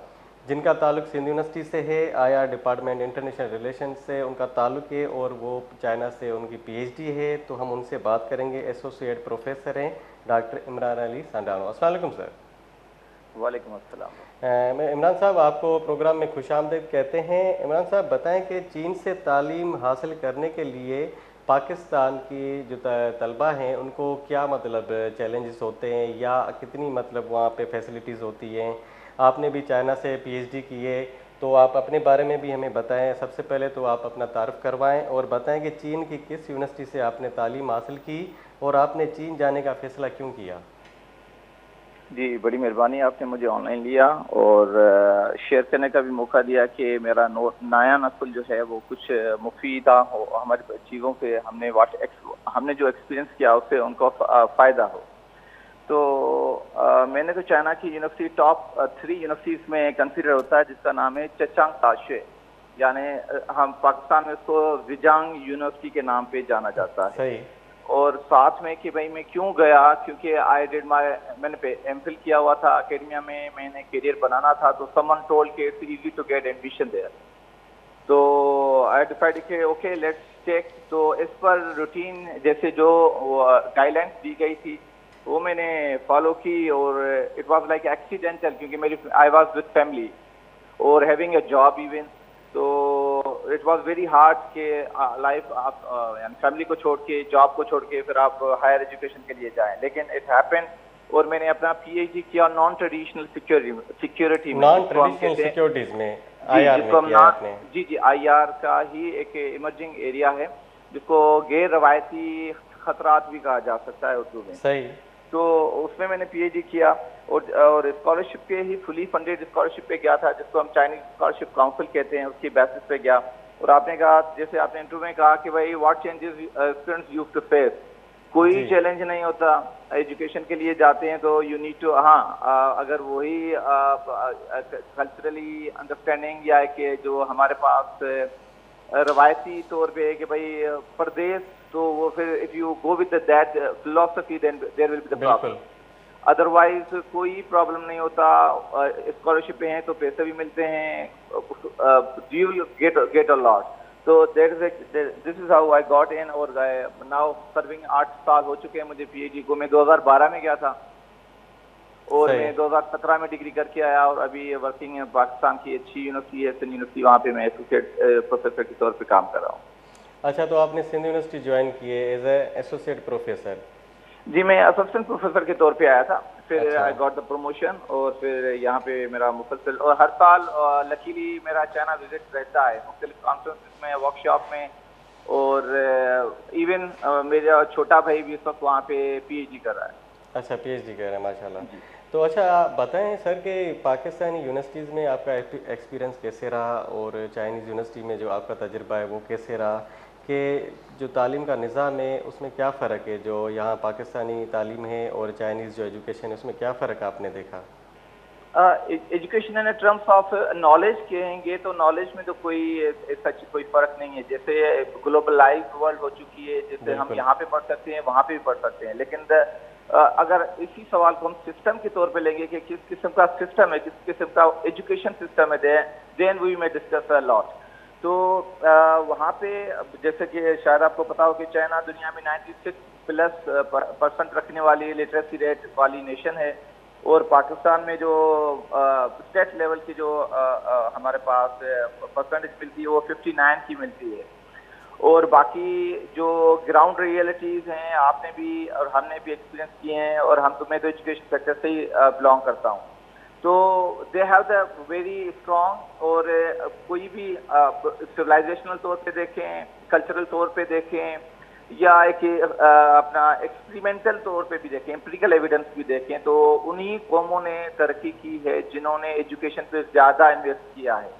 जिनका ताल्लुक सिंध यूनिवर्सिटी से है, IR डिपार्टमेंट इंटरनेशनल रिलेशन से उनका ताल्लुक है, और वो चाइना से उनकी PhD है। तो हम उनसे बात करेंगे। एसोसिएट प्रोफेसर हैं डॉक्टर इमरान अली सांडाणो। अस्सलाम वालेकुम सर। वालेकुम अस्सलाम। मैं इमरान साहब आपको प्रोग्राम में खुशामदीद कहते हैं। इमरान साहब बताएं कि चीन से तालीम हासिल करने के लिए पाकिस्तान की जो तलबा हैं उनको क्या मतलब चैलेंजेस होते हैं, या कितनी मतलब वहाँ पे फैसिलिटीज़ होती हैं। आपने भी चाइना से PhD की है, तो आप अपने बारे में भी हमें बताएं। सबसे पहले तो आप अपना तारुफ करवाएं और बताएं कि चीन की किस यूनिवर्सिटी से आपने तालीम हासिल की और आपने चीन जाने का फ़ैसला क्यों किया। जी, बड़ी मेहरबानी, आपने मुझे ऑनलाइन लिया और शेयर करने का भी मौका दिया कि मेरा नया नस्ल जो है वो कुछ मुफीदा हो, हमारी चीज़ों से हमने जो एक्सपीरियंस किया उससे उनको फ़ायदा हो। तो मैंने तो चाइना की यूनिवर्सिटी टॉप 3 यूनिवर्सिटीज़ में कंसिडर होता है, जिसका नाम है चचांग ताशे, यानी हम पाकिस्तान में उसको जिजांग यूनिवर्सिटी के नाम पे जाना जाता है। सही। और साथ में कि भाई मैं क्यों गया, क्योंकि मैंने एमफिल किया हुआ था एकेडमिया में, मैंने करियर बनाना था, तो समवन टोल्ड कि it's easy to get admission there. तो आई डिसाइड कि ओके लेट्स टेक। तो इस पर रूटीन जैसे जो गाइडलाइंस दी गई थी वो मैंने फॉलो की, और इट वाज लाइक एक्सीडेंटल, क्योंकि मेरी आई वाज विद फैमिली और हैविंग अ जॉब इवन। तो इट वाज वेरी हार्ड कि लाइफ आप फैमिली को छोड़ के, जॉब को छोड़ के फिर आप हायर एजुकेशन के लिए जाएं, लेकिन इट हैपेंड। और मैंने अपना पीएचडी किया नॉन ट्रेडिशनल सिक्योरिटी में, सिक्योरिटीज में, आईआर में किया आपने। जी, आईआर का ही एक इमर्जिंग एरिया है जिसको गैर रवायती खतरात भी कहा जा सकता है उर्दू में। सही। तो उसमें मैंने पीएचडी किया और स्कॉलरशिप पे ही, फुली फंडेड स्कॉलरशिप पे गया था, जिसको हम चाइनीज स्कॉलरशिप काउंसिल कहते हैं, उसकी बेसिस पे गया। और आपने कहा, जैसे आपने इंटरव्यू में कहा कि भाई what changes students used to face, कोई चैलेंज नहीं होता। एजुकेशन के लिए जाते हैं तो यू नीड टू, अगर वही कल्चरली अंडरस्टैंडिंग या कि जो हमारे पास रवायती तौर पे है कि भाई परदेश, तो वो फिर if you go with that philosophy then there will be the problem. Otherwise कोई प्रॉब्लम नहीं होता। स्कॉलरशिप पे हैं तो पैसे भी मिलते हैं, you will get a lot. तो this is how I got in. और नाउ सर्विंग 8 साल हो चुके हैं मुझे पीएचडी को। मैं 2012 में गया था और मैं 2017 में डिग्री करके आया, और अभी वर्किंग है पाकिस्तान की अच्छी यूनिवर्सिटी है सिंध यूनिवर्सिटी, वहाँ पे मैं एसोसिएट प्रोफेसर के तौर पे काम कर रहा हूँ। अच्छा, तो आपने सिंध यूनिवर्सिटी ज्वाइन की है एज ए एसोसिएट प्रोफेसर? जी, मैं असिस्टेंट प्रोफेसर के तौर पे आया था, फिर आई गॉट द प्रमोशन, और फिर यहाँ पे मेरा मुसलसल, और हर साल लकीली मेरा चाइना विजिट रहता है, मुख्तलिफ कॉन्फ्रेंसेस में, वर्कशॉप में, और इवन मेरा छोटा भाई भी इस वक्त वहाँ पे पीएचडी कर रहा है। अच्छा, पीएचडी कर रहा है, माशाल्लाह। तो अच्छा, आप बताएं सर कि पाकिस्तानी यूनिवर्सिटीज़ में आपका एक्सपीरियंस कैसे रहा और चाइनीज़ यूनिवर्सिटी में जो आपका तजुर्बा है वो कैसे रहा, कि जो तालीम का निज़ाम है उसमें क्या फ़र्क है, जो यहाँ पाकिस्तानी तालीम है और चाइनीज़ जो एजुकेशन है उसमें क्या फ़र्क आपने देखा? Education in terms of knowledge कहेंगे तो नॉलेज में तो सच कोई फ़र्क नहीं है। जैसे ग्लोबलाइज्ड वर्ल्ड हो चुकी है, जैसे हम यहाँ पे पढ़ सकते हैं वहाँ पे भी पढ़ सकते हैं, लेकिन अगर इसी सवाल को हम सिस्टम के तौर पे लेंगे कि किस किस्म का सिस्टम है, किस किस्म का एजुकेशन सिस्टम है, देन वी में डिस्कस अ लॉट। तो वहाँ पे जैसे कि शायद आपको पता हो कि चाइना दुनिया में 96% रखने वाली लिटरेसी रेट वाली नेशन है, और पाकिस्तान में जो स्टेट लेवल की जो हमारे पास परसेंटेज मिलती है वो 59 की मिलती है। और बाकी जो ग्राउंड रियलिटीज़ हैं, आपने भी और हमने भी एक्सपीरियंस किए हैं, और मैं तो एजुकेशन सेक्टर से ही बिलोंग करता हूँ। तो they have the very strong, और कोई भी सिविलाइजेशनल तौर पे देखें, कल्चरल तौर पे देखें, या एक अपना एक्सपेरिमेंटल तौर पे भी देखें, एम्पिरिकल एविडेंस भी देखें, तो उन्हीं कौमों ने तरक्की की है जिन्होंने एजुकेशन पे ज़्यादा इन्वेस्ट किया है।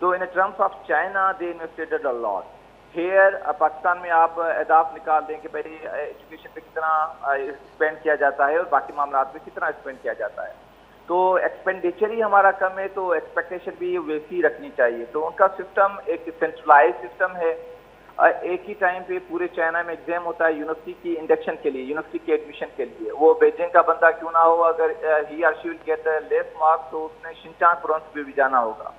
तो in terms of China they invested a lot. Here Pakistan में आप अहदाफ निकाल दें कि भाई एजुकेशन पे कितना स्पेंड किया जाता है और बाकी मामला पे कितना स्पेंड किया जाता है, तो एक्सपेंडिचर ही हमारा कम है, तो एक्सपेक्टेशन भी वैसी रखनी चाहिए। तो उनका सिस्टम एक सेंट्रलाइज सिस्टम है। एक ही टाइम पे पूरे चाइना में एग्जाम होता है यूनिवर्सिटी की इंडक्शन के लिए, यूनिवर्सिटी के एडमिशन के लिए। वो बेजिंग का बंदा क्यों ना हो, अगर he or she will get less marks, तो उसने शिनचान प्रोविंस पे भी जाना होगा।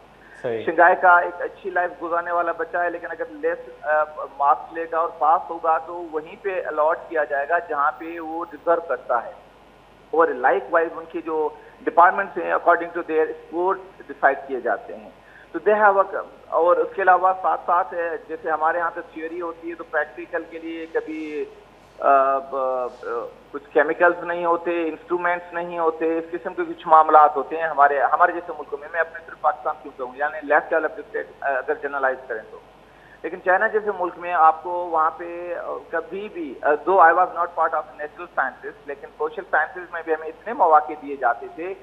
शंघाई का एक अच्छी लाइफ गुजारने वाला बच्चा है, लेकिन अगर लेस मार्क्स लेगा और पास होगा तो वहीं पे अलॉट किया जाएगा जहाँ पे वो डिजर्व करता है। और लाइक वाइज उनकी जो डिपार्टमेंट्स हैं according to their score decide किए जाते हैं। तो दे हैव, और उसके अलावा साथ साथ जैसे हमारे यहाँ पे थ्योरी होती है, तो प्रैक्टिकल के लिए कभी कुछ केमिकल्स नहीं होते, इंस्ट्रूमेंट्स नहीं होते, इस किस्म के कुछ मामला होते हैं हमारे हमारे जैसे मुल्कों में। मैं अपने सिर्फ पाकिस्तान क्यों कहूँ, यानी लेस डेवलप्ड स्टेट अगर जनरलाइज करें तो। लेकिन चाइना जैसे मुल्क में आपको वहाँ पे कभी भी, दो I was not part of natural sciences, लेकिन सोशल साइंसेज में भी हमें इतने मौके दिए जाते थे।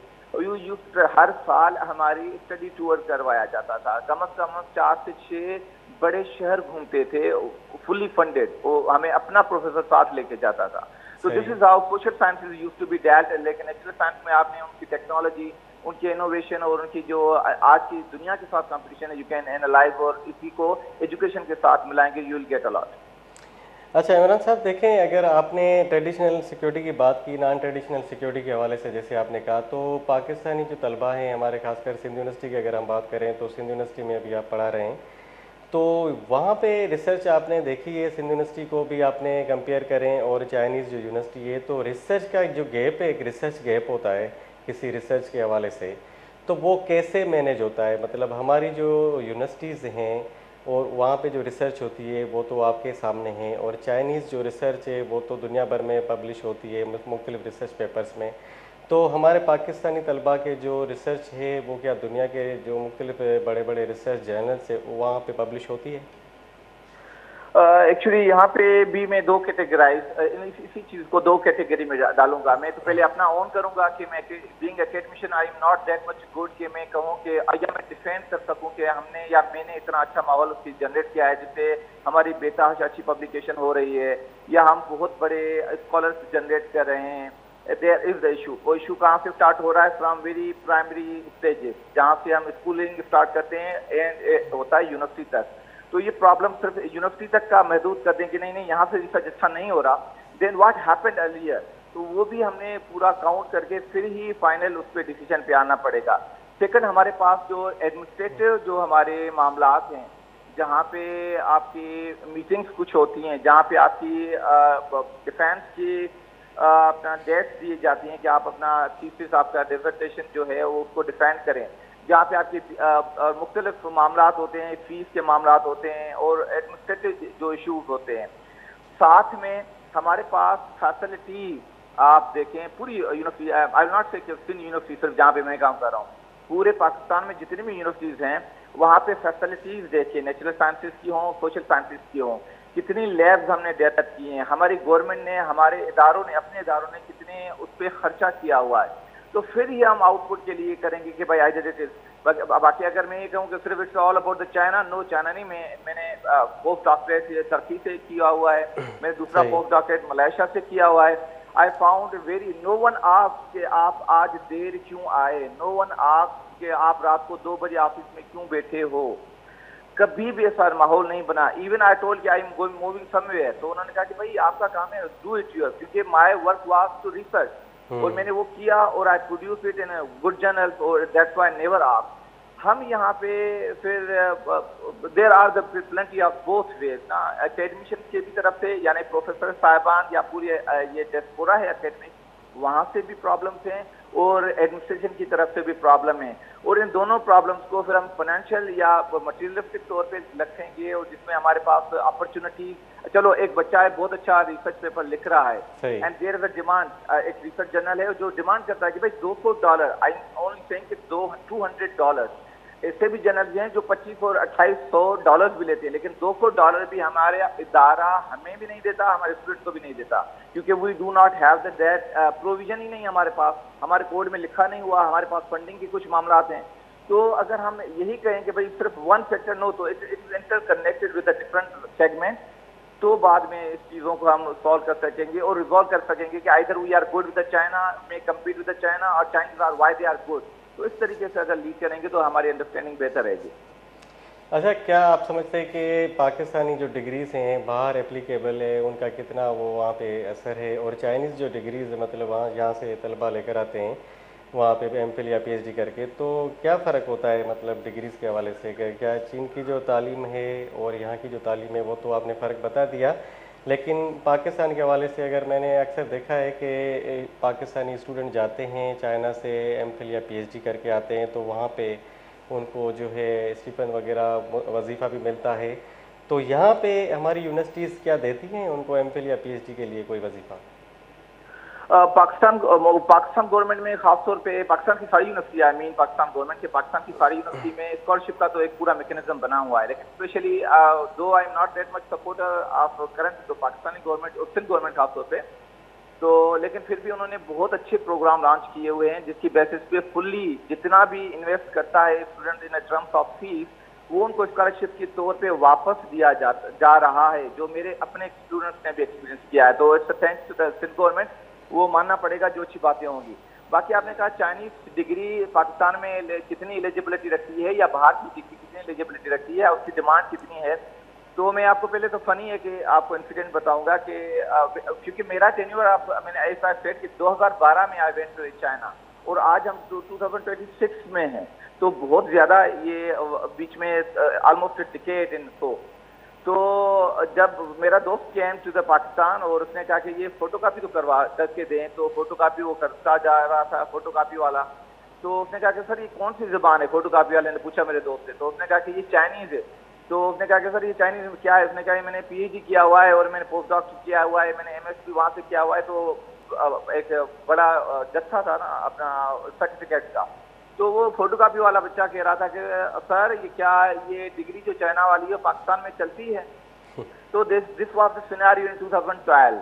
हर साल हमारी स्टडी टूर करवाया जाता था, कम से कम 4 से 6 बड़े शहर घूमते थे, फुल्ली फंडेड। वो हमें अपना प्रोफेसर साथ लेके जाता था। तो this is how social sciences used to be dealt. लेकिन नेचुरल साइंस में आपने उनकी टेक्नोलॉजी, उनकी इनोवेशन और उनकी जो आज की दुनिया के साथ कंपटीशन है, यू कैन एनालाइज, और इसी को एजुकेशन के साथ मिलाएंगे, you will get a lot. अच्छा इमरान साहब, देखें अगर आपने ट्रेडिशनल सिक्योरिटी की बात की, नॉन ट्रेडिशनल सिक्योरिटी के हवाले से जैसे आपने कहा, तो पाकिस्तानी जो तलबा हैं हमारे, खासकर सिंध यूनिवर्सिटी की अगर हम बात करें तो सिंध यूनिवर्सिटी में अभी आप पढ़ा रहे हैं, तो वहाँ पे रिसर्च आपने देखी है, सिंध यूनिवर्सिटी को भी आपने कंपेयर करें और चाइनीज़ जो यूनिवर्सिटी है, तो रिसर्च का जो गैप है, एक रिसर्च गैप होता है किसी रिसर्च के हवाले से, तो वो कैसे मैनेज होता है? मतलब हमारी जो यूनिवर्सिटीज़ हैं और वहाँ पे जो रिसर्च होती है वो तो आपके सामने है, और चाइनीज़ जो रिसर्च है वो तो दुनिया भर में पब्लिश होती है मुख्तलिफ रिसर्च पेपर्स में। तो हमारे पाकिस्तानी तलबा के जो रिसर्च है वो क्या दुनिया के जो मुख्तलिफ बड़े बड़े रिसर्च जर्नल्स है वहाँ पे पब्लिश होती है? एक्चुअली यहाँ पे भी मैं दो कैटेगराइज, इसी चीज को दो कैटेगरी में डालूंगा। मैं तो पहले अपना ऑन करूंगा कि मैं being academician I am not that much good कि मैं कहूँ कि या मैं डिफेंड कर सकूँ कि हमने या मैंने इतना अच्छा माहौल उसकी जनरेट किया है जिससे हमारी बेतहाशा अच्छी पब्लिकेशन हो रही है, या हम बहुत बड़े स्कॉलर्स जनरेट कर रहे हैं। There is the issue. वो इशू कहाँ से स्टार्ट हो रहा है? फ्रॉम वेरी प्राइमरी स्टेजेस, जहाँ से हम स्कूलिंग स्टार्ट करते हैं एंड होता है यूनिवर्सिटी तक। तो ये प्रॉब्लम सिर्फ यूनिवर्सिटी तक का महदूद कर दें कि नहीं नहीं यहाँ से रिसर्च अच्छा नहीं हो रहा, देन व्हाट हैपेंड अर्लियर, तो वो भी हमने पूरा काउंट करके फिर ही फाइनल उस पर डिसीजन पे आना पड़ेगा। सेकंड, हमारे पास जो एडमिनिस्ट्रेटिव जो हमारे मामलात हैं, जहाँ पे आपकी मीटिंग्स कुछ होती हैं, जहाँ पे आपकी डिफेंस की अपना डेट्स दिए जाती हैं कि आप अपना थीसिस, आपका डिसर्टेशन जो है वो उसको डिफेंड करें, जहाँ पे आपके मुख्तलिफ मामलात होते हैं, फीस के मामलात होते हैं और एडमिनिस्ट्रेटिव जो इशूज होते हैं। साथ में हमारे पास फैसिलिटी आप देखें पूरी यूनिवर्सिटी, आई विल नॉट से सिंध यूनिवर्सिटी सिर्फ जहाँ पे मैं काम कर रहा हूँ, पूरे पाकिस्तान में जितनी भी यूनिवर्सिटीज़ हैं वहाँ पे फैसिलिटीज़ देखिए, नेचुरल साइंसेज की हों, सोशल साइंसेज की हों, कितनी लैब्स हमने डेवलप की हैं, हमारी गवर्नमेंट ने, हमारे इदारों ने, अपने इदारों ने कितने उस पर खर्चा किया हुआ है। तो फिर ही हम आउटपुट के लिए करेंगे कि भाई आइडिया इट इज। बाकी अगर मैं ये कहूँ कि सिर्फ it's all about the China, no, China नहीं। मैंने पोस्ट डॉक्टरेट टर्की से किया हुआ है, मैंने दूसरा पोस्ट डॉक्टरेट मलेशिया से किया हुआ है। I found very, no one asked कि आप आज देर क्यों आए, नो वन आस्क्ड कि आप रात को 2 बजे ऑफिस में क्यों बैठे हो, कभी भी ऐसा माहौल नहीं बना। इवन आई टोल्ड कि I am going moving somewhere, तो उन्होंने कहा कि भाई आपका काम है, डू इट योर, क्योंकि my work was to research, और मैंने वो किया और I produce it in a good journal, और दैट्स व्हाई नेवर आस्क्ड। हम यहाँ पे फिर there are the plenty of both ways ना, एकेडमिशन के भी तरफ से, यानी प्रोफेसर साहिबान या पूरी ये डेस्पोरा है एकेडमिक, वहाँ से भी प्रॉब्लम्स हैं और एडमिनिस्ट्रेशन की तरफ से भी प्रॉब्लम है। और इन दोनों प्रॉब्लम्स को फिर हम फाइनेंशियल या मटेरियलिस्टिक तौर पे रखेंगे, और जिसमें हमारे पास अपॉर्चुनिटी, चलो एक बच्चा है बहुत अच्छा रिसर्च पेपर लिख रहा है and there is a demand, एक रिसर्च जर्नल है जो डिमांड करता है कि भाई $200, आई एम ओनली सेइंग कि $200, ऐसे भी जर्नल हैं जो $2500 और $2800 भी लेते हैं, लेकिन $200 भी हमारे इदारा हमें भी नहीं देता, हमारे स्टूडेंट को भी नहीं देता, क्योंकि we do not have that provision ही नहीं हमारे पास, हमारे कोड में लिखा नहीं हुआ, हमारे पास फंडिंग की कुछ मामलात हैं। तो अगर हम यही कहें कि भाई सिर्फ वन सेक्टर, नो, तो it is interconnected with the different segment, तो बाद में इस चीज़ों को हम सॉल्व कर सकेंगे और रिजॉल्व कर सकेंगे कि either we are good with the China, may compete with the China, और Chinese are why they are good. तो इस तरीके से अगर लीड करेंगे तो हमारी अंडरस्टैंडिंग बेहतर रहेगी। अच्छा, क्या आप समझते हैं कि पाकिस्तानी जो डिग्रीज़ हैं बाहर एप्लीकेबल है, उनका कितना वो वहाँ पे असर है, और चाइनीज़ जो डिग्रीज़ मतलब वहाँ यहाँ से तलबा लेकर आते हैं वहाँ पे एमफिल या पीएचडी करके, तो क्या फ़र्क होता है मतलब डिग्रीज़ के हवाले से? क्या चीन की जो तालीम है और यहाँ की जो तालीम है वो तो आपने फ़र्क बता दिया, लेकिन पाकिस्तान के हवाले से अगर मैंने अक्सर देखा है कि पाकिस्तानी स्टूडेंट जाते हैं चाइना से एमफिल या पीएचडी करके आते हैं, तो वहाँ पे उनको जो है स्टीपेंड वगैरह वजीफ़ा भी मिलता है, तो यहाँ पे हमारी यूनिवर्सिटीज़ क्या देती हैं उनको एमफिल या पीएचडी के लिए कोई वजीफा? पाकिस्तान गवर्नमेंट में खासतौर पे पाकिस्तान की सारी university, I mean Pakistan government के पाकिस्तान की सारी यूनिवर्सिटी में स्कॉलरशिप का तो एक पूरा मैकेनिज्म बना हुआ है, लेकिन स्पेशली दो I am not that much supporter of current तो पाकिस्तानी गवर्नमेंट और सिंध गवर्नमेंट खासतौर पे, तो लेकिन फिर भी उन्होंने बहुत अच्छे प्रोग्राम लॉन्च किए हुए हैं जिसकी बेसिस पे फुल्ली जितना भी इन्वेस्ट करता है student in terms of fees वो उनको स्कॉलरशिप के तौर पे वापस दिया जा रहा है, जो मेरे अपने स्टूडेंट्स ने भी एक्सपीरियंस किया है। तो it's thanks to the Sindh government, वो मानना पड़ेगा, जो अच्छी बातें होंगी। बाकी आपने कहा चाइनीज डिग्री पाकिस्तान में कितनी एलिजिबिलिटी रखती है या बाहर की डिग्री कितनी एलिजिबिलिटी रखती है, उसकी डिमांड कितनी है, तो मैं आपको पहले तो फनी है कि आपको इंसिडेंट बताऊंगा कि क्योंकि मेरा टेन्योर मैंने ऐसा सेट कि 2012 में आई वेंट टू चाइना और आज हम 2026 में हैं, तो बहुत ज्यादा ये बीच में ऑलमोस्ट डिकेड इन तो जब मेरा दोस्त केम टू द पाकिस्तान और उसने कहा कि ये फोटोकॉपी तो करके दें, तो फोटोकॉपी वो करता जा रहा था फोटोकॉपी वाला, तो उसने कहा कि सर ये कौन सी जुबान है, फोटोकॉपी वाले ने पूछा मेरे दोस्त से, तो उसने कहा कि ये चाइनीज है। तो उसने कहा कि सर ये चाइनीज में क्या है, उसने कहा मैंने पीएचडी किया हुआ है और मैंने पोस्ट डॉक्टर किया हुआ है, मैंने एमएससी वहां से किया हुआ है, तो एक बड़ा जत्था था ना अपना सर्टिफिकेट का, तो वो फोटोकॉपी वाला बच्चा कह रहा था कि सर ये क्या ये डिग्री जो चाइना वाली है पाकिस्तान में चलती है। तो this was the scenario in 2012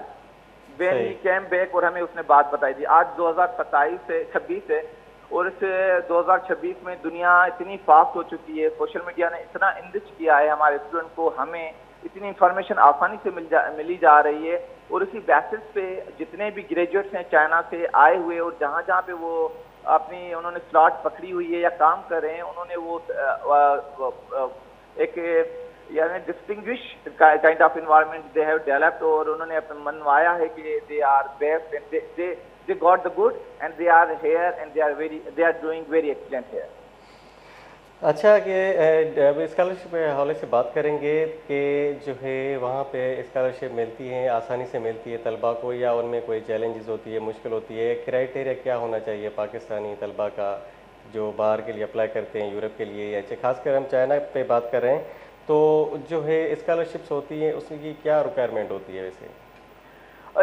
when he came back और हमें उसने बात बताई थी। आज 2026 है और इस 2026 में दुनिया इतनी फास्ट हो चुकी है, सोशल मीडिया ने इतना इनरिच किया है हमारे स्टूडेंट को, हमें इतनी इंफॉर्मेशन आसानी से मिली जा रही है और इसी बेसिस पे जितने भी ग्रेजुएट्स हैं चाइना से आए हुए और जहाँ जहाँ पे वो अपनी उन्होंने स्लॉट पकड़ी हुई है या काम कर रहे हैं, उन्होंने वो एक यानी distinguish kind of environment they have developed और उन्होंने अपना मनवाया है कि they are best and they got the good and they are here and they are doing very excellent here. अच्छा कि स्कॉलरशिप के हवाले से बात करेंगे कि जो है वहाँ पे स्कॉलरशिप मिलती है आसानी से मिलती है तलबा को या उनमें कोई चैलेंजेस होती है, मुश्किल होती है, क्राइटेरिया क्या होना चाहिए पाकिस्तानी तलबा का जो बाहर के लिए अप्लाई करते हैं यूरोप के लिए या खासकर हम चाइना पे बात कर रहे हैं, तो जो है स्कॉलरशिप्स होती हैं उसकी क्या रिक्वायरमेंट होती है? वैसे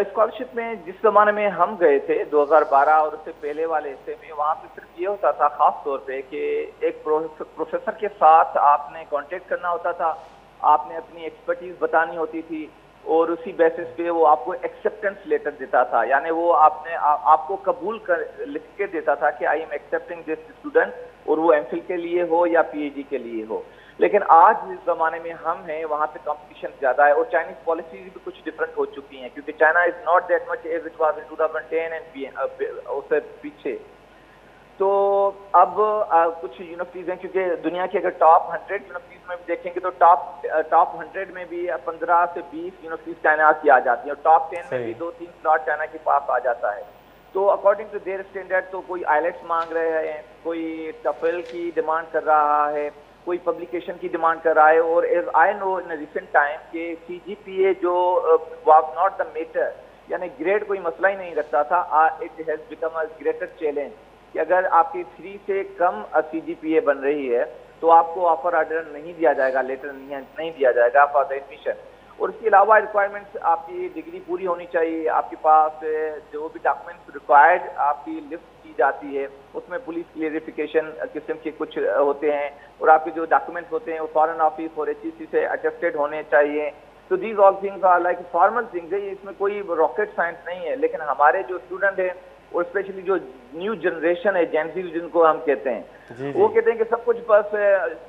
स्कॉलरशिप में जिस जमाने में हम गए थे 2012 और उससे पहले वाले हिस्से में, वहाँ पे सिर्फ ये होता था खास तौर पे कि एक प्रोफेसर के साथ आपने कांटेक्ट करना होता था, आपने अपनी एक्सपर्टीज बतानी होती थी और उसी बेसिस पे वो आपको एक्सेप्टेंस लेटर देता था, यानी वो आपको कबूल कर लिख के देता था कि I am accepting this student, और वो एमफिल के लिए हो या पीएचडी के लिए हो। लेकिन आज जिस जमाने में हम हैं वहाँ पे कंपटीशन ज्यादा है और चाइनीज पॉलिसीज भी कुछ डिफरेंट हो चुकी हैं, क्योंकि China is not that much as it was in 2010 and उससे पीछे। तो अब कुछ यूनिवर्सिटीज हैं, क्योंकि दुनिया की अगर टॉप 100 यूनिवर्सिटीज में भी देखेंगे तो टॉप 100 में भी 15 से 20 यूनिवर्सिटीज चाइना की आ जाती है और टॉप 10 में भी 2-3 स्लॉट चाइना के पास आ जाता है। तो अकॉर्डिंग टू देयर स्टैंडर्ड तो कोई आइलेट्स मांग रहे हैं, कोई टफल की डिमांड कर रहा है, कोई पब्लिकेशन की डिमांड कर रहा है, और as I know in recent time के सीजीपीए जो वाज नॉट द मैटर, यानी ग्रेड कोई मसला ही नहीं रखता था, it has become a greater challenge कि अगर आपकी 3 से कम सीजीपीए बन रही है तो आपको ऑफर ऑर्डर नहीं दिया जाएगा, लेटर नहीं दिया जाएगा फॉर द एडमिशन। और इसके अलावा रिक्वायरमेंट्स आपकी डिग्री पूरी होनी चाहिए, आपके पास जो भी डॉक्यूमेंट्स रिक्वायर्ड आपकी लिस्ट की जाती है, उसमें पुलिस क्लियरिफिकेशन किस्म के कुछ होते हैं और आपके जो डॉक्यूमेंट्स होते हैं वो फॉरेन ऑफिस और एचईसी से अटेस्टेड होने चाहिए। तो these all things are like formal things है, इसमें कोई रॉकेट साइंस नहीं है। लेकिन हमारे जो स्टूडेंट हैं और स्पेशली जो न्यू जनरेशन है, जेनजी जिनको हम कहते हैं, वो कहते हैं कि सब कुछ बस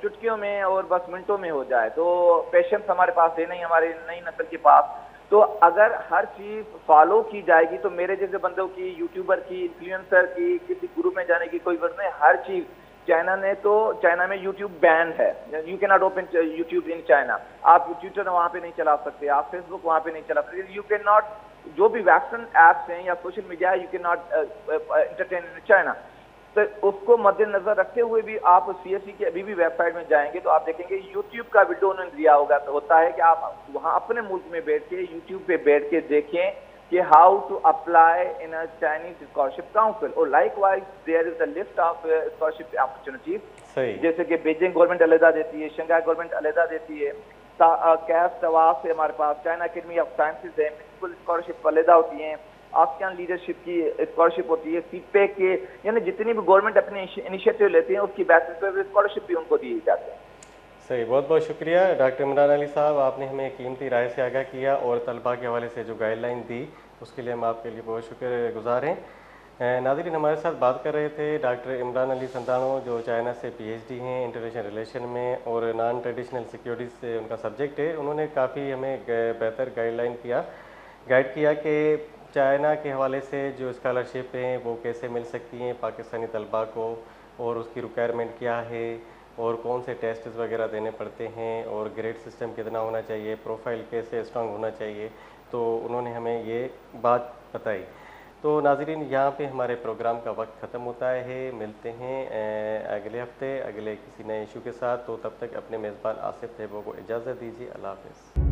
चुटकियों में और बस मिनटों में हो जाए, तो पेशेंस हमारे पास है नहीं, हमारी नई नस्ल के पास। तो अगर हर चीज फॉलो की जाएगी तो मेरे जैसे बंदों की, यूट्यूबर की, इन्फ्लुएंसर की, किसी ग्रुप में जाने की कोई जरूरत नहीं। हर चीज चाइना में यूट्यूब बैन है, you can not open YouTube in China. आप ट्विटर वहां पे नहीं चला सकते, आप फेसबुक वहां पे नहीं चला सकते, यू कैन नॉट, जो भी वेस्टर्न एप्स हैं या social media you can not entertain in China. तो उसको मद्देनजर रखते हुए भी आप सीएससी की अभी भी वेबसाइट में जाएंगे तो आप देखेंगे यूट्यूब का वीडियो उन्होंने दिया होता है कि आप वहां अपने मुल्क में बैठ के यूट्यूब पे बैठ के देखें कि how to apply in a Chinese scholarship council. और likewise there is a list of scholarship opportunities, जैसे कि बीजिंग गवर्नमेंट अलहदा देती है, शंघाई गवर्नमेंट अलहदा देती है, कैस्ट आवास है हमारे पास, चाइना अकेडमी ऑफ साइंसेज है, म्यूनिसिपल स्कॉलरशिप वलीदा होती हैं, आसियान लीडरशिप की स्कॉलरशिप होती है, सीपे के, यानी जितनी भी गवर्नमेंट अपने इनिशिएटिव लेती है उसकी बेसिस पर स्कॉलरशिप भी उनको दी जाती है। सही, बहुत बहुत शुक्रिया डॉक्टर इमरान अली साहब, आपने हमें कीमती राय से आगाह किया और तलबा के हवाले से जो गाइडलाइन दी उसके लिए हम आपके लिए बहुत शुक्रगुजार हैं। नाज़रीन, हमारे साथ बात कर रहे थे डॉक्टर इमरान अली संतानो, जो चाइना से PhD हैं इंटरनेशनल रिलेशन में और नॉन ट्रेडिशनल सिक्योरिटीज़ से उनका सब्जेक्ट है। उन्होंने काफ़ी हमें बेहतर गाइड किया कि चाइना के हवाले से जो स्कॉलरशिप हैं वो कैसे मिल सकती हैं पाकिस्तानी तलबा को, और उसकी रिक्वायरमेंट क्या है और कौन से टेस्ट वगैरह देने पड़ते हैं और ग्रेड सिस्टम कितना होना चाहिए, प्रोफाइल कैसे स्ट्रांग होना चाहिए। तो उन्होंने हमें ये बात बताई। तो नाज़रीन, यहाँ पे हमारे प्रोग्राम का वक्त ख़त्म होता है। मिलते हैं अगले हफ्ते अगले किसी नए इशू के साथ। तो तब तक अपने मेज़बान आसिफ थेबो को इजाज़त दीजिए। अल्लाह हाफ़िज़।